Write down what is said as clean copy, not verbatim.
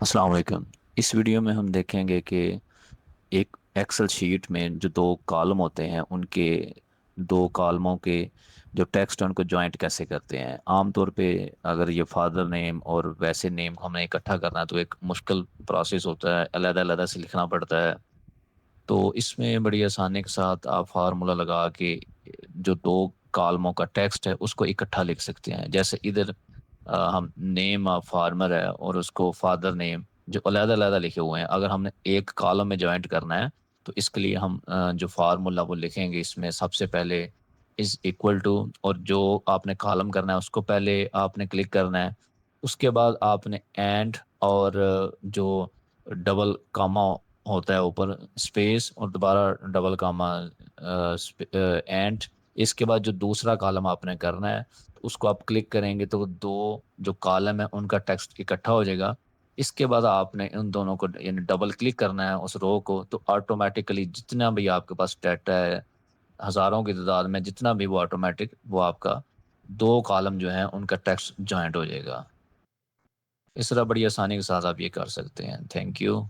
السلام علیکم۔ اس ویڈیو میں ہم دیکھیں گے کہ ایک ایکسل شیٹ میں جو دو کالم ہوتے ہیں ان کے دو کالموں کے جو ٹیکسٹ ہیں ان کو جوائنٹ کیسے کرتے ہیں۔ عام طور پہ اگر یہ فادر نیم اور ویسے نیم ہمیں اکٹھا کرنا ہے تو ایک مشکل پروسیس ہوتا ہے، علیحدہ علیحدہ سے لکھنا پڑتا ہے۔ تو اس میں بڑی آسانی کے ساتھ آپ فارمولا لگا کے جو دو کالموں کا ٹیکسٹ ہے اس کو اکٹھا لکھ سکتے ہیں۔ جیسے ادھر ہم نیم آف فارمر ہے اور اس کو فادر نیم جو علیحدہ علیحدہ لکھے ہوئے ہیں، اگر ہم نے ایک کالم میں جوائنٹ کرنا ہے تو اس کے لیے ہم جو فارمولا وہ لکھیں گے، اس میں سب سے پہلے از اکول ٹو، اور جو آپ نے کالم کرنا ہے اس کو پہلے آپ نے کلک کرنا ہے۔ اس کے بعد آپ نے اینڈ اور جو ڈبل کاما ہوتا ہے اوپر اسپیس اور دوبارہ ڈبل کاما اینڈ، اس کے بعد جو دوسرا کالم آپ نے کرنا ہے اس کو آپ کلک کریں گے تو دو جو کالم ہے ان کا ٹیکسٹ اکٹھا ہو جائے گا۔ اس کے بعد آپ نے ان دونوں کو یعنی ڈبل کلک کرنا ہے اس رو کو، تو آٹومیٹیکلی جتنا بھی آپ کے پاس ڈیٹا ہے ہزاروں کی تعداد میں، جتنا بھی وہ آٹومیٹک وہ آپ کا دو کالم جو ہیں ان کا ٹیکسٹ جوائنٹ ہو جائے گا۔ اس طرح بڑی آسانی کے ساتھ آپ یہ کر سکتے ہیں۔ Thank you.